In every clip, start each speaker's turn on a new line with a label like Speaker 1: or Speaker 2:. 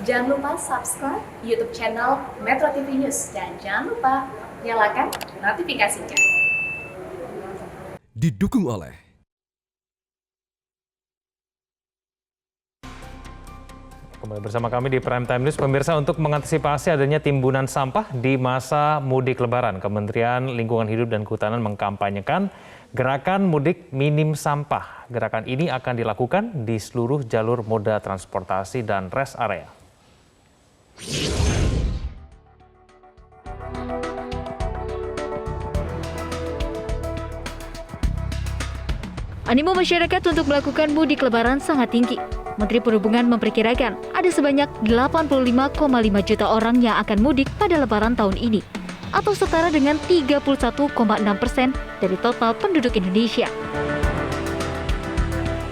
Speaker 1: Jangan lupa subscribe YouTube channel Metro TV News dan jangan lupa nyalakan notifikasinya.
Speaker 2: Didukung oleh
Speaker 3: Kembali bersama kami di Prime Time News. Pemirsa, untuk mengantisipasi adanya timbunan sampah di masa mudik Lebaran, Kementerian Lingkungan Hidup dan Kehutanan mengkampanyekan gerakan mudik minim sampah. Gerakan ini akan dilakukan di seluruh jalur moda transportasi dan rest area.
Speaker 4: Animo masyarakat untuk melakukan mudik Lebaran sangat tinggi. Menteri Perhubungan memperkirakan ada sebanyak 85,5 juta orang yang akan mudik pada Lebaran tahun ini, atau setara dengan 31,6% dari total penduduk Indonesia.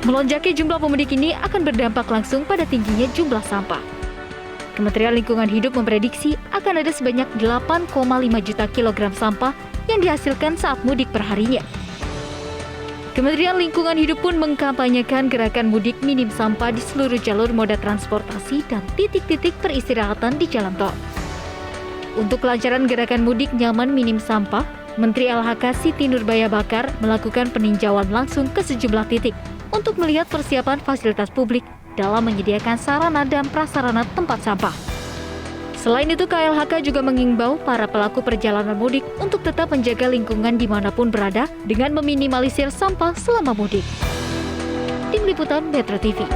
Speaker 4: Melonjaknya jumlah pemudik ini akan berdampak langsung pada tingginya jumlah sampah. Kementerian Lingkungan Hidup memprediksi akan ada sebanyak 8,5 juta kilogram sampah yang dihasilkan saat mudik perharinya. Kementerian Lingkungan Hidup pun mengkampanyekan gerakan mudik minim sampah di seluruh jalur moda transportasi dan titik-titik peristirahatan di jalan tol. Untuk kelancaran gerakan mudik nyaman minim sampah, Menteri LHK Siti Nurbaya Bakar melakukan peninjauan langsung ke sejumlah titik untuk melihat persiapan fasilitas publik dalam menyediakan sarana dan prasarana tempat sampah. Selain itu, KLHK juga mengimbau para pelaku perjalanan mudik untuk tetap menjaga lingkungan dimanapun berada dengan meminimalisir sampah selama mudik. Tim Liputan Metro TV.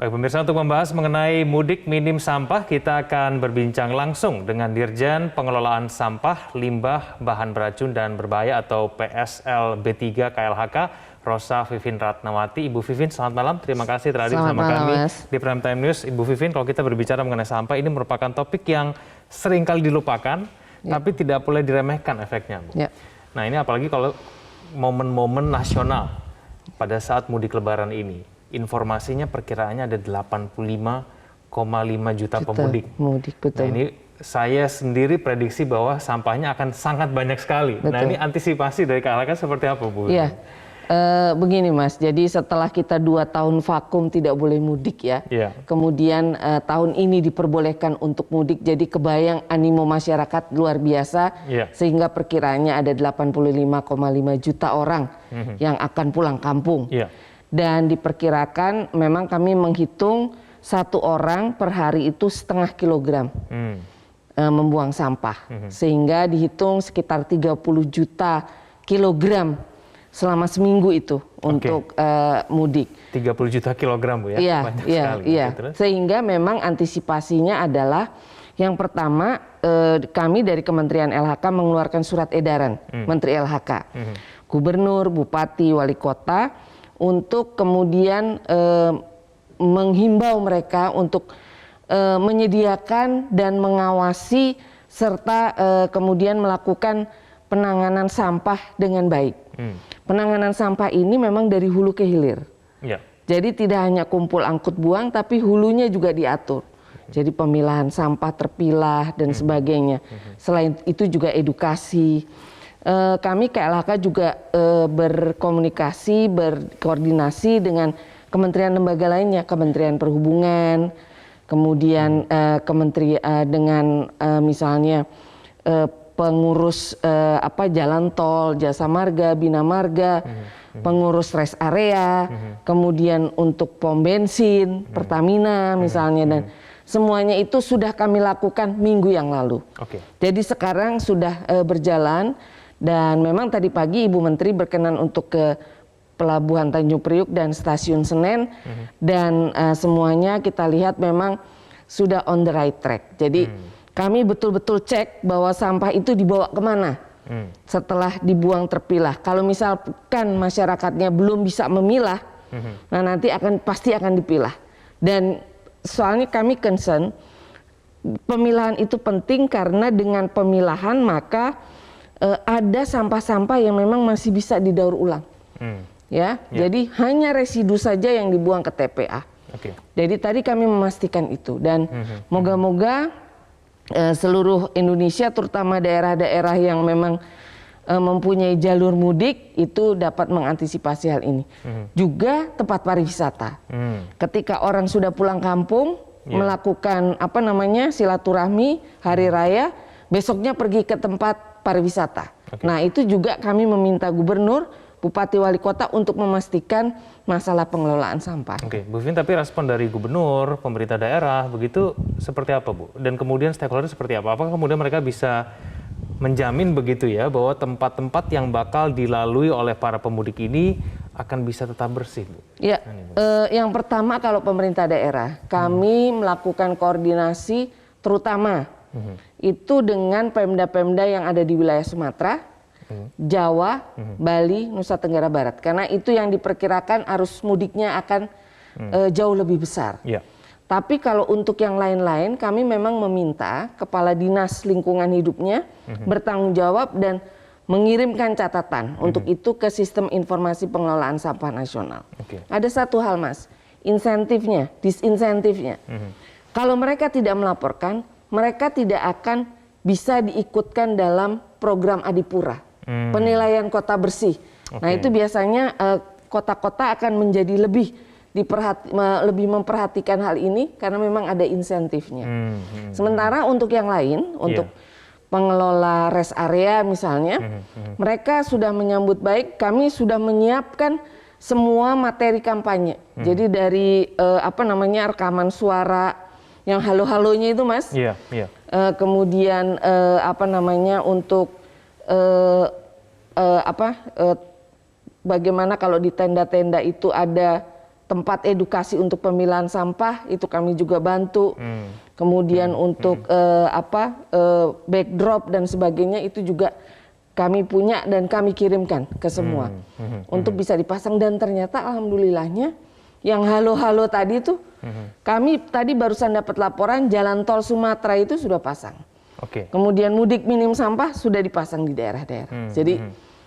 Speaker 3: Baik pemirsa, untuk membahas mengenai mudik minim sampah, kita akan berbincang langsung dengan Dirjen Pengelolaan Sampah, Limbah, Bahan Beracun dan Berbahaya atau PSLB3 KLHK, Rosa Vivin Ratnawati. Ibu Vivin, selamat malam. Terima kasih telah hadir bersama kami di Prime Time News. Ibu Vivin, kalau kita berbicara mengenai sampah, ini merupakan topik yang sering kali dilupakan, tapi tidak boleh diremehkan efeknya, Bu. Nah, ini apalagi kalau momen-momen nasional pada saat mudik Lebaran ini. Informasinya perkiraannya ada 85,5 juta pemudik.
Speaker 5: Betul.
Speaker 3: Nah, ini saya sendiri prediksi bahwa sampahnya akan sangat banyak sekali. Betul. Nah, ini antisipasi dari KLHK seperti apa, Bu?
Speaker 5: Iya. Begini Mas, jadi setelah kita 2 tahun vakum tidak boleh mudik ya, kemudian tahun ini diperbolehkan untuk mudik, jadi kebayang animo masyarakat luar biasa, sehingga perkiraannya ada 85,5 juta orang yang akan pulang kampung. Dan diperkirakan memang kami menghitung 1 orang per hari itu setengah kilogram membuang sampah, sehingga dihitung sekitar 30 juta kilogram selama seminggu itu untuk mudik.
Speaker 3: 30 juta kilogram, Bu, ya? Banyak sekali.
Speaker 5: Iya. Sehingga memang antisipasinya adalah yang pertama, kami dari Kementerian LHK mengeluarkan surat edaran Menteri LHK, Gubernur, Bupati, Wali Kota, untuk kemudian menghimbau mereka untuk menyediakan dan mengawasi serta kemudian melakukan penanganan sampah dengan baik. Penanganan sampah ini memang dari hulu ke hilir. Jadi tidak hanya kumpul angkut buang, tapi hulunya juga diatur. Jadi pemilahan sampah terpilah dan sebagainya. Selain itu juga edukasi. Kami KLHK juga berkomunikasi, berkoordinasi dengan kementerian lembaga lainnya, Kementerian Perhubungan, kemudian dengan misalnya pengurus jalan tol, Jasa Marga, Bina Marga, pengurus rest area, kemudian untuk pom bensin, Pertamina misalnya, dan semuanya itu sudah kami lakukan minggu yang lalu. Jadi sekarang sudah berjalan, dan memang tadi pagi Ibu Menteri berkenan untuk ke Pelabuhan Tanjung Priuk dan Stasiun Senen, dan semuanya kita lihat memang sudah on the right track. Jadi kami betul-betul cek bahwa sampah itu dibawa kemana setelah dibuang terpilah. Kalau misalkan masyarakatnya belum bisa memilah, nah nanti pasti akan dipilah. Dan soalnya kami concern, pemilahan itu penting karena dengan pemilahan maka ada sampah-sampah yang memang masih bisa didaur ulang. Jadi hanya residu saja yang dibuang ke TPA. Jadi tadi kami memastikan itu, dan moga-moga seluruh Indonesia, terutama daerah-daerah yang memang mempunyai jalur mudik itu dapat mengantisipasi hal ini. Juga tempat pariwisata. Ketika orang sudah pulang kampung melakukan silaturahmi hari raya, besoknya pergi ke tempat pariwisata. Nah, itu juga kami meminta gubernur, bupati, wali kota untuk memastikan masalah pengelolaan sampah.
Speaker 3: Oke, Bu Vivin, tapi respon dari gubernur, pemerintah daerah begitu seperti apa, Bu? Dan kemudian stakeholder seperti apa? Apakah kemudian mereka bisa menjamin begitu ya bahwa tempat-tempat yang bakal dilalui oleh para pemudik ini akan bisa tetap bersih, Bu?
Speaker 5: Ya, yang pertama kalau pemerintah daerah, kami melakukan koordinasi terutama itu dengan Pemda-Pemda yang ada di wilayah Sumatera, Jawa, Bali, Nusa Tenggara Barat. Karena itu yang diperkirakan arus mudiknya akan jauh lebih besar.
Speaker 3: Ya.
Speaker 5: Tapi kalau untuk yang lain-lain, kami memang meminta Kepala Dinas Lingkungan Hidupnya bertanggung jawab dan mengirimkan catatan untuk itu ke Sistem Informasi Pengelolaan Sampah Nasional. Ada satu hal, Mas, insentifnya, disinsentifnya. Kalau mereka tidak melaporkan, mereka tidak akan bisa diikutkan dalam program Adipura, penilaian kota bersih. Nah, itu biasanya kota-kota akan menjadi lebih memperhatikan hal ini karena memang ada insentifnya. Sementara untuk yang lain, untuk pengelola rest area misalnya, mereka sudah menyambut baik. Kami sudah menyiapkan semua materi kampanye. Jadi dari rekaman suara yang halo-halonya itu, Mas. Kemudian untuk bagaimana kalau di tenda-tenda itu ada tempat edukasi untuk pemilahan sampah, itu kami juga bantu. Kemudian untuk backdrop dan sebagainya itu juga kami punya dan kami kirimkan ke semua untuk bisa dipasang. Dan ternyata alhamdulillahnya yang halo-halo tadi itu kami tadi barusan dapat laporan Jalan Tol Sumatera itu sudah pasang. Kemudian mudik minim sampah sudah dipasang di daerah-daerah. Jadi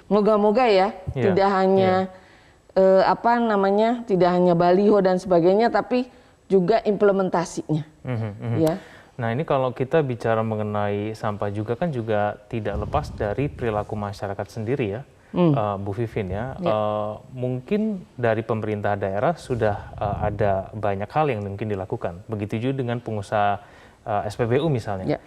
Speaker 5: moga-moga ya tidak hanya tidak hanya baliho dan sebagainya, tapi juga implementasinya. Ya.
Speaker 3: Nah, ini kalau kita bicara mengenai sampah juga kan juga tidak lepas dari perilaku masyarakat sendiri ya, Bu Vivin ya. Mungkin dari pemerintah daerah sudah ada banyak hal yang mungkin dilakukan. Begitu juga dengan pengusaha SPBU misalnya.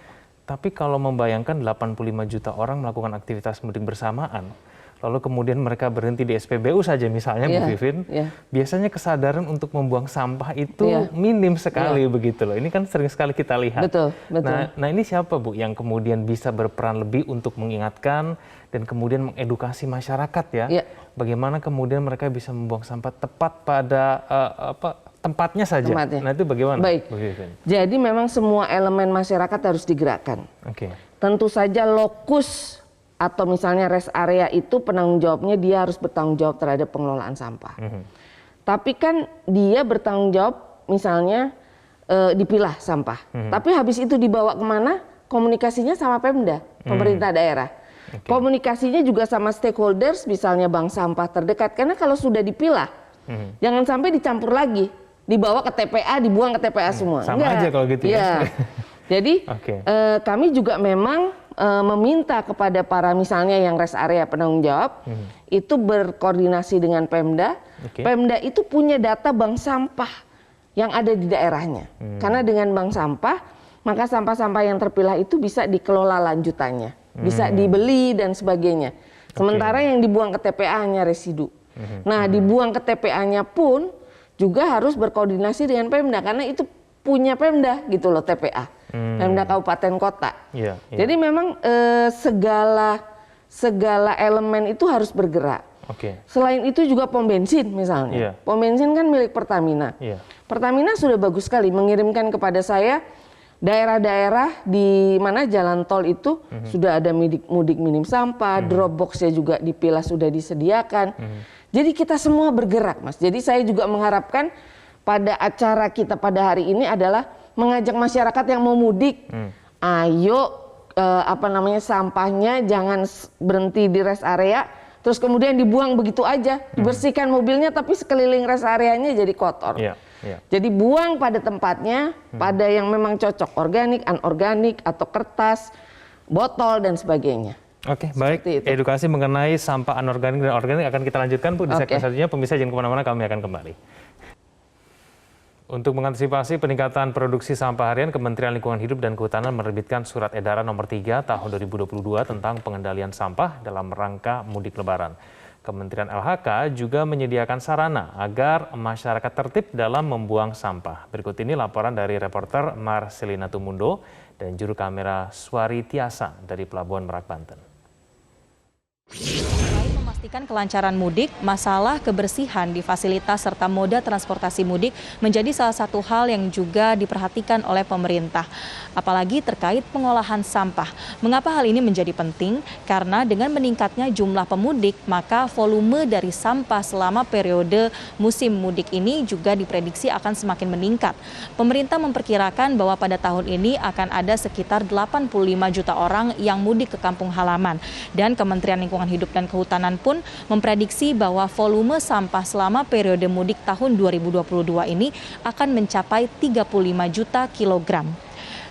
Speaker 3: Tapi kalau membayangkan 85 juta orang melakukan aktivitas mudik bersamaan, lalu kemudian mereka berhenti di SPBU saja misalnya, Bu Vivin, biasanya kesadaran untuk membuang sampah itu minim sekali begitu loh. Ini kan sering sekali kita lihat.
Speaker 5: Betul.
Speaker 3: Nah, ini siapa, Bu, yang kemudian bisa berperan lebih untuk mengingatkan dan kemudian mengedukasi masyarakat ya? Bagaimana kemudian mereka bisa membuang sampah tepat pada tempatnya saja. Nah, itu bagaimana, Bu Vivin?
Speaker 5: Jadi memang semua elemen masyarakat harus digerakkan. Tentu saja lokus atau misalnya rest area itu penanggung jawabnya dia harus bertanggung jawab terhadap pengelolaan sampah. Tapi kan dia bertanggung jawab misalnya dipilah sampah. Tapi habis itu dibawa kemana? Komunikasinya sama Pemda, pemerintah daerah. Komunikasinya juga sama stakeholders, misalnya bank sampah terdekat. Karena kalau sudah dipilah, jangan sampai dicampur lagi, dibawa ke TPA, dibuang ke TPA semua.
Speaker 3: Sama aja kalau gitu ya.
Speaker 5: Jadi kami juga memang meminta kepada para misalnya yang rest area penanggung jawab itu berkoordinasi dengan Pemda. Pemda itu punya data bank sampah yang ada di daerahnya. Karena dengan bank sampah, maka sampah-sampah yang terpilah itu bisa dikelola lanjutannya, bisa dibeli dan sebagainya. Sementara yang dibuang ke TPA hanya residu. Nah, dibuang ke TPA-nya pun juga harus berkoordinasi dengan Pemda karena itu punya Pemda gitu loh, TPA. Pemda kabupaten kota. Jadi memang segala elemen itu harus bergerak. Selain itu juga pom bensin misalnya. Pom bensin kan milik Pertamina. Pertamina sudah bagus sekali mengirimkan kepada saya daerah-daerah di mana jalan tol itu sudah ada mudik minim sampah, drop box-nya juga dipilah sudah disediakan. Jadi kita semua bergerak, Mas. Jadi saya juga mengharapkan pada acara kita pada hari ini adalah mengajak masyarakat yang mau mudik, ayo sampahnya jangan berhenti di rest area, terus kemudian dibuang begitu aja, dibersihkan mobilnya tapi sekeliling rest areanya jadi kotor. Jadi buang pada tempatnya, pada yang memang cocok, organik, anorganik atau kertas, botol dan sebagainya.
Speaker 3: Oke, baik.
Speaker 5: Seperti itu.
Speaker 3: Edukasi mengenai sampah anorganik dan organik akan kita lanjutkan, Bu, di segmen
Speaker 5: Oke.
Speaker 3: selanjutnya. Pemirsa jangan kemana-mana, kami akan kembali. Untuk mengantisipasi peningkatan produksi sampah harian, Kementerian Lingkungan Hidup dan Kehutanan menerbitkan Surat Edaran Nomor 3 Tahun 2022 tentang pengendalian sampah dalam rangka mudik Lebaran. Kementerian LHK juga menyediakan sarana agar masyarakat tertib dalam membuang sampah. Berikut ini laporan dari reporter Marcelina Tumundo dan juru kamera Suari Tiasa dari Pelabuhan Merak, Banten.
Speaker 2: Selain memastikan kelancaran mudik, masalah kebersihan di fasilitas serta moda transportasi mudik menjadi salah satu hal yang juga diperhatikan oleh pemerintah. Apalagi terkait pengolahan sampah. Mengapa hal ini menjadi penting? Karena dengan meningkatnya jumlah pemudik, maka volume dari sampah selama periode musim mudik ini juga diprediksi akan semakin meningkat. Pemerintah memperkirakan bahwa pada tahun ini akan ada sekitar 85 juta orang yang mudik ke kampung halaman. Dan Kementerian Lingkungan Hidup dan Kehutanan pun memprediksi bahwa volume sampah selama periode mudik tahun 2022 ini akan mencapai 35 juta kilogram.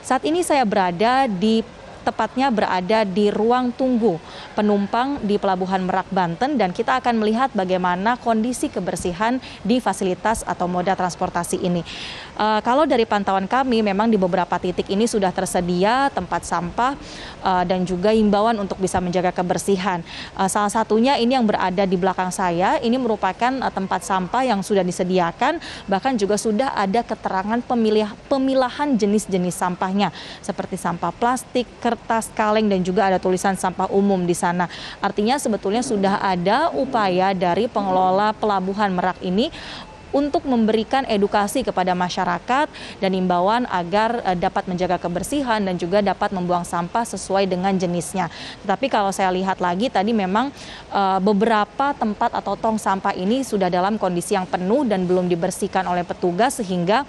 Speaker 2: Saat ini saya tepatnya berada di ruang tunggu penumpang di Pelabuhan Merak, Banten, dan kita akan melihat bagaimana kondisi kebersihan di fasilitas atau moda transportasi ini. Kalau dari pantauan kami, memang di beberapa titik ini sudah tersedia tempat sampah dan juga himbauan untuk bisa menjaga kebersihan. Salah satunya ini yang berada di belakang saya, ini merupakan tempat sampah yang sudah disediakan, bahkan juga sudah ada keterangan pemilahan jenis-jenis sampahnya, seperti sampah plastik, kertas, kaleng, dan juga ada tulisan sampah umum di sana. Artinya sebetulnya sudah ada upaya dari pengelola Pelabuhan Merak ini untuk memberikan edukasi kepada masyarakat dan imbauan agar dapat menjaga kebersihan dan juga dapat membuang sampah sesuai dengan jenisnya. Tetapi kalau saya lihat lagi tadi memang beberapa tempat atau tong sampah ini sudah dalam kondisi yang penuh dan belum dibersihkan oleh petugas, sehingga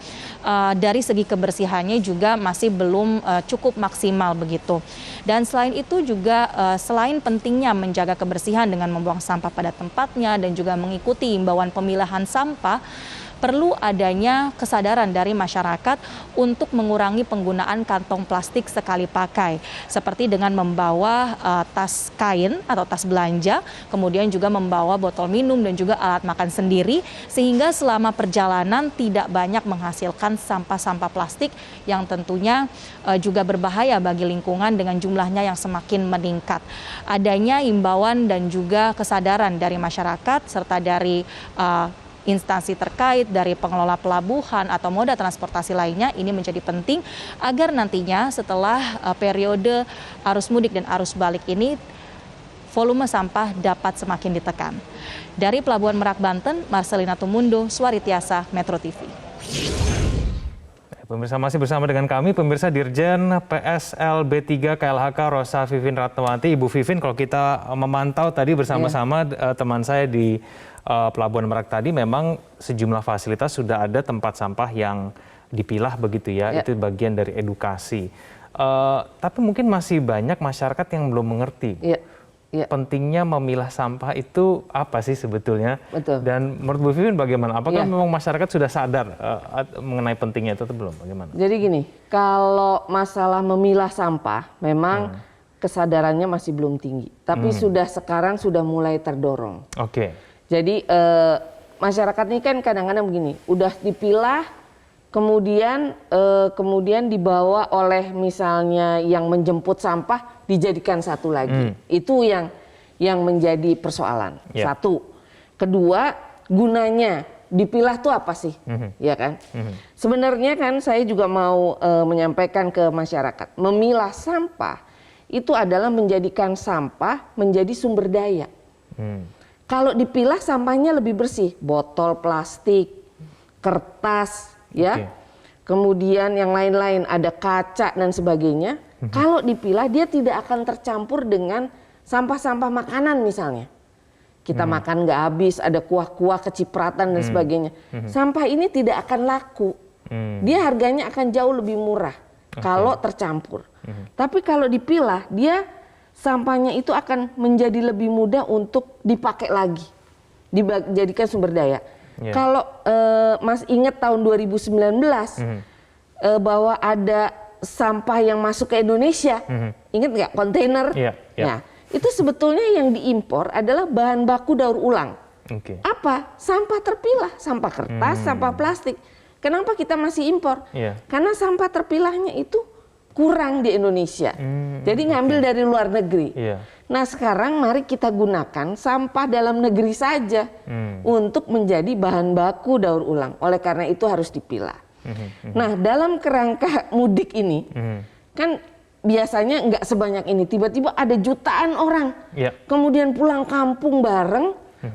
Speaker 2: dari segi kebersihannya juga masih belum cukup maksimal begitu. Dan selain itu juga selain pentingnya menjaga kebersihan dengan membuang sampah pada tempatnya dan juga mengikuti imbauan pemilahan sampah, perlu adanya kesadaran dari masyarakat untuk mengurangi penggunaan kantong plastik sekali pakai, seperti dengan membawa tas kain atau tas belanja, kemudian juga membawa botol minum dan juga alat makan sendiri, sehingga selama perjalanan tidak banyak menghasilkan sampah-sampah plastik yang tentunya juga berbahaya bagi lingkungan dengan jumlahnya yang semakin meningkat. Adanya imbauan dan juga kesadaran dari masyarakat serta dari instansi terkait, dari pengelola pelabuhan atau moda transportasi lainnya, ini menjadi penting agar nantinya setelah periode arus mudik dan arus balik ini volume sampah dapat semakin ditekan. Dari Pelabuhan Merak, Banten, Marcelina Tumundo, Suari Tiasa, Metro TV.
Speaker 3: Pemirsa masih bersama dengan kami, pemirsa Dirjen PSLB3 KLHK Rosa Vivin Ratnawati. Ibu Vivin, kalau kita memantau tadi bersama-sama teman saya di Pelabuhan Merak tadi, memang sejumlah fasilitas sudah ada tempat sampah yang dipilah begitu ya, itu bagian dari edukasi. Tapi mungkin masih banyak masyarakat yang belum mengerti. Pentingnya memilah sampah itu apa sih sebetulnya?
Speaker 5: Betul.
Speaker 3: Dan menurut Bu Vivin bagaimana? Apakah memang masyarakat sudah sadar mengenai pentingnya itu atau belum? Bagaimana?
Speaker 5: Jadi gini, kalau masalah memilah sampah memang kesadarannya masih belum tinggi. Tapi sekarang sudah mulai terdorong.
Speaker 3: Oke.
Speaker 5: Jadi masyarakat ini kan kadang-kadang begini, udah dipilah, kemudian dibawa oleh misalnya yang menjemput sampah, dijadikan satu lagi. Itu yang menjadi persoalan. Satu. Kedua, gunanya dipilah tuh apa sih? Ya kan? Sebenarnya kan saya juga mau menyampaikan ke masyarakat, memilah sampah itu adalah menjadikan sampah menjadi sumber daya. Kalau dipilah sampahnya lebih bersih, botol plastik, kertas, kemudian yang lain-lain, ada kaca dan sebagainya. Kalau dipilah dia tidak akan tercampur dengan sampah-sampah makanan misalnya. Kita makan nggak habis, ada kuah-kuah kecipratan dan sebagainya. Sampah ini tidak akan laku. Dia harganya akan jauh lebih murah kalau tercampur. Tapi kalau dipilah, dia sampahnya itu akan menjadi lebih mudah untuk dipakai lagi, dijadikan sumber daya. Kalau Mas ingat tahun 2019 bahwa ada sampah yang masuk ke Indonesia, ingat nggak kontainer? Nah, itu sebetulnya yang diimpor adalah bahan baku daur ulang.
Speaker 3: Oke.
Speaker 5: Apa? Sampah terpilah, sampah kertas, sampah plastik. Kenapa kita masih impor?
Speaker 3: Iya.
Speaker 5: Karena sampah terpilahnya itu kurang di Indonesia. Jadi ngambil dari luar negeri.
Speaker 3: Iya.
Speaker 5: Nah sekarang mari kita gunakan sampah dalam negeri saja untuk menjadi bahan baku daur ulang. Oleh karena itu harus dipilah. Nah dalam kerangka mudik ini kan biasanya nggak sebanyak ini. Tiba-tiba ada jutaan orang.
Speaker 3: Iya.
Speaker 5: Kemudian pulang kampung bareng.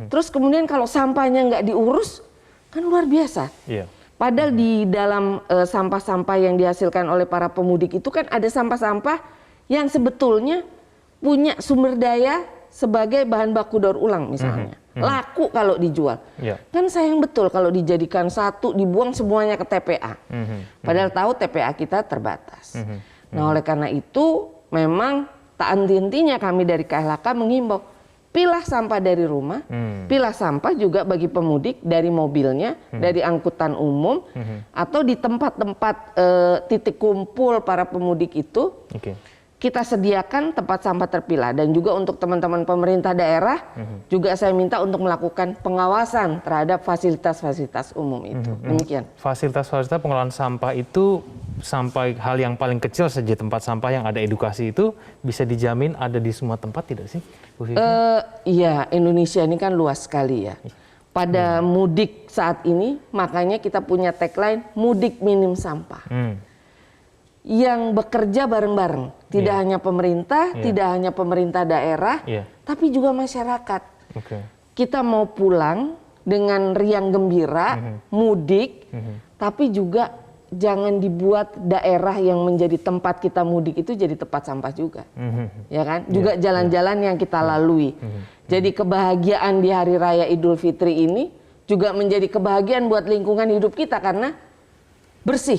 Speaker 5: Terus kemudian kalau sampahnya nggak diurus kan luar biasa.
Speaker 3: Iya.
Speaker 5: Padahal di dalam sampah-sampah yang dihasilkan oleh para pemudik itu kan ada sampah-sampah yang sebetulnya punya sumber daya sebagai bahan baku daur ulang misalnya. Laku kalau dijual.
Speaker 3: Yeah.
Speaker 5: Kan sayang betul kalau dijadikan satu, dibuang semuanya ke TPA. Padahal tahu TPA kita terbatas. Nah oleh karena itu memang tak henti-hentinya kami dari KLHK mengimbau, pilah sampah dari rumah, pilah sampah juga bagi pemudik dari mobilnya, dari angkutan umum, atau di tempat-tempat titik kumpul para pemudik itu, kita sediakan tempat sampah terpilah. Dan juga untuk teman-teman pemerintah daerah, juga saya minta untuk melakukan pengawasan terhadap fasilitas-fasilitas umum itu. Demikian.
Speaker 3: Fasilitas-fasilitas pengelolaan sampah itu sampai hal yang paling kecil saja tempat sampah yang ada edukasi itu bisa dijamin ada di semua tempat tidak sih, Bu Vivi?
Speaker 5: Iya, Indonesia ini kan luas sekali ya. Pada mudik saat ini, makanya kita punya tagline mudik minim sampah. Yang bekerja bareng-bareng, tidak hanya pemerintah, tidak hanya pemerintah daerah, tapi juga masyarakat. Kita mau pulang dengan riang gembira, mudik, tapi juga jangan dibuat daerah yang menjadi tempat kita mudik itu jadi tempat sampah juga, ya kan? Juga jalan-jalan yang kita lalui. Jadi kebahagiaan di Hari Raya Idul Fitri ini juga menjadi kebahagiaan buat lingkungan hidup kita karena bersih,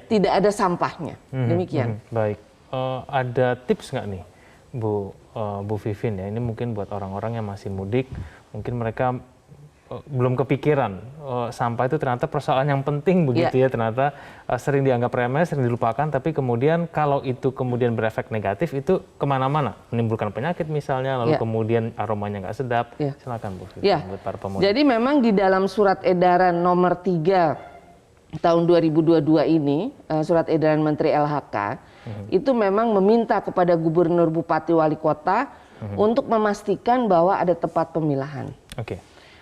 Speaker 5: tidak ada sampahnya. Demikian.
Speaker 3: Baik, ada tips nggak nih, Bu Vivin ya? Ini mungkin buat orang-orang yang masih mudik, mungkin mereka belum kepikiran sampah itu ternyata persoalan yang penting begitu ya, ternyata sering dianggap remeh, sering dilupakan, tapi kemudian kalau itu kemudian berefek negatif itu kemana-mana, menimbulkan penyakit misalnya, lalu kemudian aromanya nggak sedap. Silakan Bu Vivi, buat para pemudik.
Speaker 5: Jadi memang di dalam surat edaran nomor 3 tahun 2022 ini, surat edaran Menteri LHK, itu memang meminta kepada gubernur, bupati, wali kota untuk memastikan bahwa ada tempat pemilahan.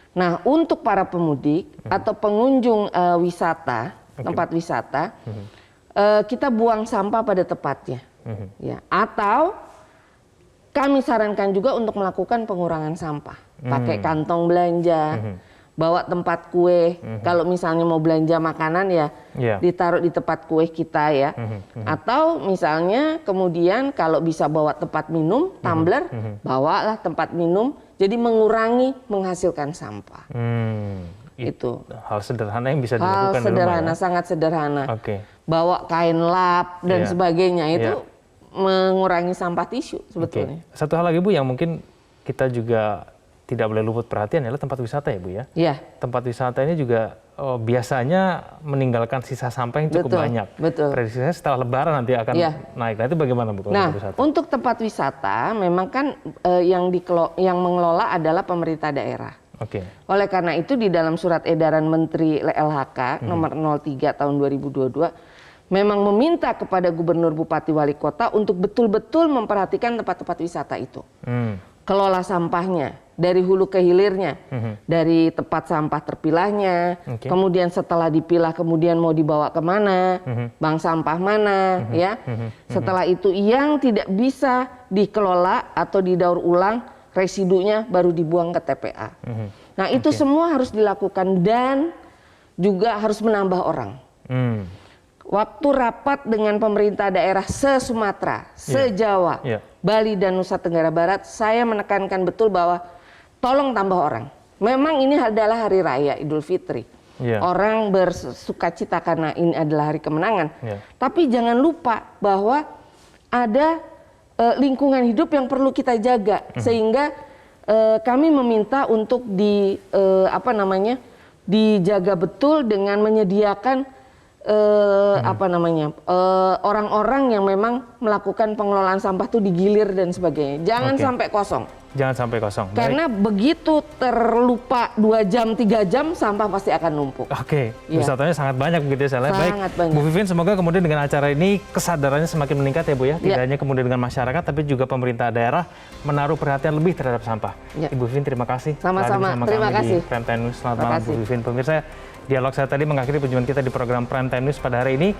Speaker 5: Nah, untuk para pemudik atau pengunjung wisata, tempat wisata, kita buang sampah pada tempatnya. Ya. Atau kami sarankan juga untuk melakukan pengurangan sampah. Pakai kantong belanja, bawa tempat kue. Kalau misalnya mau belanja makanan ya ditaruh di tempat kue kita ya. Atau misalnya kemudian kalau bisa bawa tempat minum, tumbler, bawalah tempat minum. Jadi mengurangi menghasilkan sampah. Itu
Speaker 3: hal sederhana yang bisa
Speaker 5: hal
Speaker 3: dilakukan
Speaker 5: sederhana,
Speaker 3: di rumah, ya?
Speaker 5: Sangat sederhana. Bawa kain lap dan sebagainya itu mengurangi sampah tisu sebetulnya.
Speaker 3: Satu hal lagi Bu yang mungkin kita juga tidak boleh luput perhatian adalah tempat wisata ya Bu ya. Tempat wisata ini juga biasanya meninggalkan sisa sampah yang cukup banyak. Prediksinya setelah Lebaran nanti akan naik. Nah itu bagaimana Bu?
Speaker 5: Nah untuk tempat wisata memang kan yang mengelola adalah pemerintah daerah. Oleh karena itu di dalam surat edaran Menteri LHK nomor 03 tahun 2022 memang meminta kepada gubernur, bupati, wali kota untuk betul-betul memperhatikan tempat-tempat wisata itu. Kelola sampahnya dari hulu ke hilirnya, dari tempat sampah terpilahnya, kemudian setelah dipilah kemudian mau dibawa kemana, bank sampah mana, ya. Setelah itu yang tidak bisa dikelola atau didaur ulang, residunya baru dibuang ke TPA. Nah itu semua harus dilakukan dan juga harus menambah orang. Waktu rapat dengan pemerintah daerah se-Sumatera, se-Jawa, Bali dan Nusa Tenggara Barat, saya menekankan betul bahwa tolong tambah orang. Memang ini adalah hari raya Idul Fitri. Orang bersukacita karena ini adalah hari kemenangan. Tapi jangan lupa bahwa ada lingkungan hidup yang perlu kita jaga. Sehingga kami meminta untuk dijaga betul dengan menyediakan orang-orang yang memang melakukan pengelolaan sampah tuh digilir dan sebagainya. Jangan sampai kosong.
Speaker 3: Jangan sampai kosong.
Speaker 5: Karena begitu terlupa 2 jam, 3 jam, sampah pasti akan numpuk.
Speaker 3: Oke, wisatanya sangat banyak begitu ya, Sela. Baik,
Speaker 5: banyak.
Speaker 3: Bu Vivin, semoga kemudian dengan acara ini kesadarannya semakin meningkat ya Bu ya. Tidak hanya kemudian dengan masyarakat, tapi juga pemerintah daerah menaruh perhatian lebih terhadap sampah. Ibu Vivin, terima kasih.
Speaker 5: Sama-sama, terima kasih.
Speaker 3: Di Prime Time News. Selamat malam Bu Vivin. Pemirsa, dialog saya tadi mengakhiri perjumpaan kita di program Prime Time News pada hari ini.